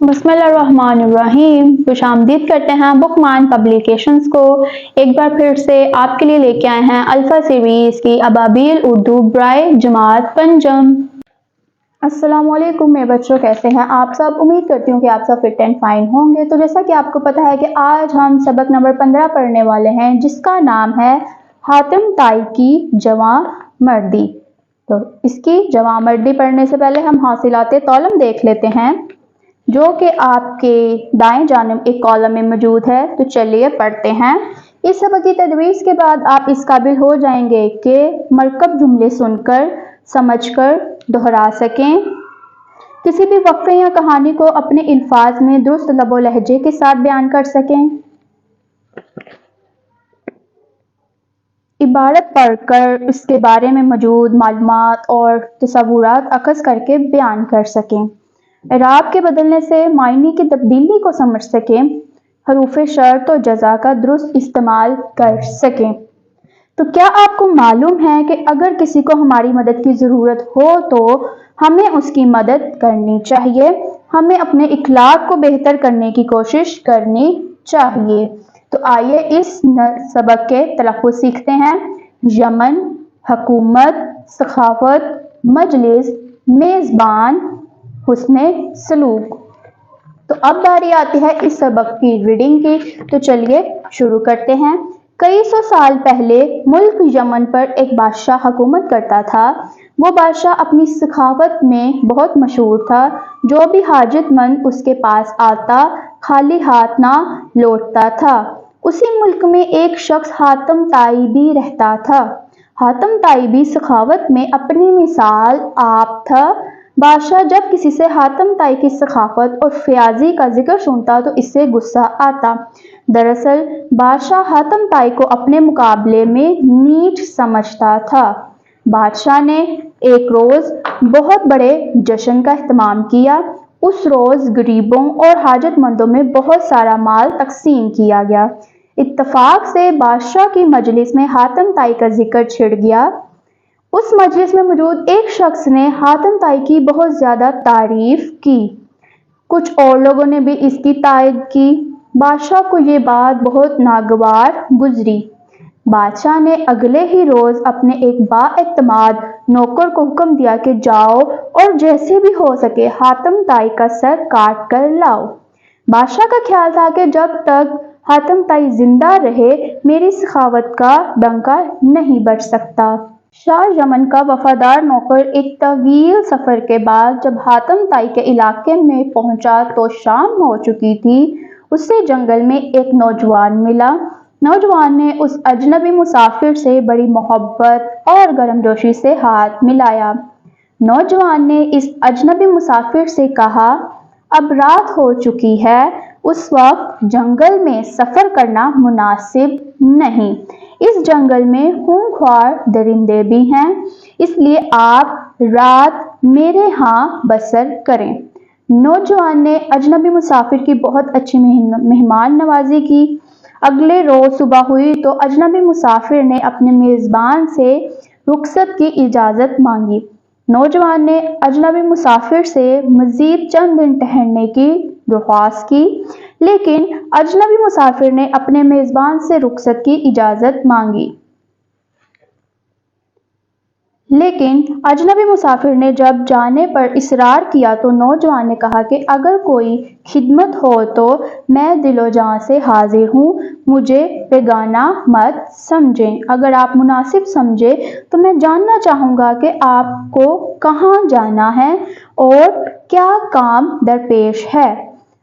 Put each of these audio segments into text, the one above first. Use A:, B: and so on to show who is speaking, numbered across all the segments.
A: بسم اللہ الرحمن الرحیم۔ خوش آمدید کرتے ہیں بک مان پبلیکیشنز کو۔ ایک بار پھر سے آپ کے لیے لے کے آئے ہیں الفا سیریز کی ابابیل اردو برائے جماعت پنجم۔ السلام علیکم میرے بچوں، کیسے ہیں آپ سب؟ امید کرتی ہوں کہ آپ سب فٹ اینڈ فائن ہوں گے۔ تو جیسا کہ آپ کو پتا ہے کہ آج ہم سبق نمبر 15 پڑھنے والے ہیں، جس کا نام ہے حاتم طائی کی جواں مردی۔ تو اس کی جواں مردی پڑھنے سے پہلے ہم حاصلات طولم دیکھ لیتے ہیں، جو کہ آپ کے دائیں جانب ایک کالم میں موجود ہے۔ تو چلیے پڑھتے ہیں۔ اس سبق کی تدریس کے بعد آپ اس قابل ہو جائیں گے کہ مرکب جملے سن کر، سمجھ کر دہرا سکیں، کسی بھی وقفے یا کہانی کو اپنے الفاظ میں درست لب و لہجے کے ساتھ بیان کر سکیں، عبارت پڑھ کر اس کے بارے میں موجود معلومات اور تصورات اخذ کر کے بیان کر سکیں، اعراب کے بدلنے سے معنی کی تبدیلی کو سمجھ سکیں، حروف شرط و جزا کا درست استعمال کر سکیں۔ تو کیا آپ کو معلوم ہے کہ اگر کسی کو ہماری مدد کی ضرورت ہو تو ہمیں اس کی مدد کرنی چاہیے، ہمیں اپنے اخلاق کو بہتر کرنے کی کوشش کرنی چاہیے۔ تو آئیے اس سبق کے تلفظ سیکھتے ہیں۔ یمن، حکومت، سخاوت، مجلس، میزبان، حسن سلوک۔ تو اب باری آتی ہے اس سبق کی ریڈنگ کی، تو چلیے شروع کرتے ہیں۔ کئی سو سال پہلے ملک یمن پر ایک بادشاہ حکومت کرتا تھا۔ وہ بادشاہ اپنی سخاوت میں بہت مشہور تھا۔ جو بھی حاجت مند اس کے پاس آتا خالی ہاتھ نہ لوٹتا تھا۔ اسی ملک میں ایک شخص حاتم طائی بھی رہتا تھا۔ حاتم طائی بھی سخاوت میں اپنی مثال آپ تھا۔ بادشاہ جب کسی سے حاتم طائی کی سخاوت اور فیاضی کا ذکر سنتا تو اس سے غصہ آتا۔ دراصل بادشاہ حاتم طائی کو اپنے مقابلے میں نیچ سمجھتا تھا۔ بادشاہ نے ایک روز بہت بڑے جشن کا اہتمام کیا۔ اس روز غریبوں اور حاجت مندوں میں بہت سارا مال تقسیم کیا گیا۔ اتفاق سے بادشاہ کی مجلس میں حاتم طائی کا ذکر چھڑ گیا۔ اس مجلس میں موجود ایک شخص نے حاتم طائی کی بہت زیادہ تعریف کی۔ کچھ اور لوگوں نے بھی اس کی تائید کی۔ بادشاہ کو یہ بات بہت ناگوار گزری۔ بادشاہ نے اگلے ہی روز اپنے ایک بااعتماد نوکر کو حکم دیا کہ جاؤ اور جیسے بھی ہو سکے حاتم طائی کا سر کاٹ کر لاؤ۔ بادشاہ کا خیال تھا کہ جب تک حاتم طائی زندہ رہے میری سخاوت کا ڈنکا نہیں بج سکتا۔ شاہ یمن کا وفادار نوکر ایک طویل سفر کے بعد جب حاتم طائی کے علاقے میں پہنچا تو شام ہو چکی تھی۔ اسے جنگل میں ایک نوجوان ملا۔ نوجوان نے اس اجنبی مسافر سے بڑی محبت اور گرم جوشی سے ہاتھ ملایا۔ نوجوان نے اس اجنبی مسافر سے کہا، اب رات ہو چکی ہے، اس وقت جنگل میں سفر کرنا مناسب نہیں۔ اس جنگل میں خونخوار درندے بھی ہیں، اس لیے آپ رات میرے ہاں بسر کریں۔ نوجوان نے اجنبی مسافر کی بہت اچھی مہمان نوازی کی۔ اگلے روز صبح ہوئی تو اجنبی مسافر نے اپنے میزبان سے رخصت کی اجازت مانگی۔ نوجوان نے اجنبی مسافر سے مزید چند دن ٹھہرنے کی درخواست کی، لیکن اجنبی مسافر نے اپنے میزبان سے رخصت کی اجازت مانگی۔ لیکن اجنبی مسافر نے جب جانے پر اصرار کیا تو نوجوان نے کہا کہ اگر کوئی خدمت ہو تو میں دل و جاں سے حاضر ہوں، مجھے بیگانہ مت سمجھیں۔ اگر آپ مناسب سمجھیں تو میں جاننا چاہوں گا کہ آپ کو کہاں جانا ہے اور کیا کام درپیش ہے۔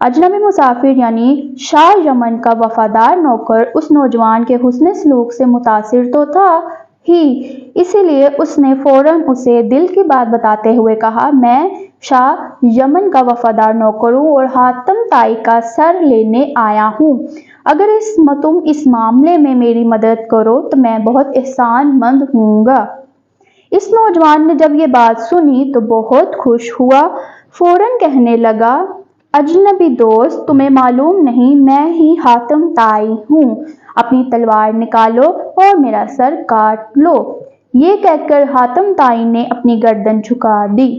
A: اجنبی مسافر یعنی شاہ یمن کا وفادار نوکر اس نوجوان کے حسن سلوک سے متاثر تو تھا ہی، اسی لیے اس نے فوراً اسے دل کی بات بتاتے ہوئے کہا، میں شاہ یمن کا وفادار نوکر ہوں اور حاتم طائی کا سر لینے آیا ہوں۔ اگر تم اس معاملے میں میری مدد کرو تو میں بہت احسان مند ہوں گا۔ اس نوجوان نے جب یہ بات سنی تو بہت خوش ہوا۔ فوراً کہنے لگا، اجنبی دوست، تمہیں معلوم نہیں میں ہی حاتم طائی ہوں، اپنی تلوار نکالو اور میرا سر کاٹ لو۔ یہ کہہ کر حاتم طائی نے اپنی گردن جھکا دی۔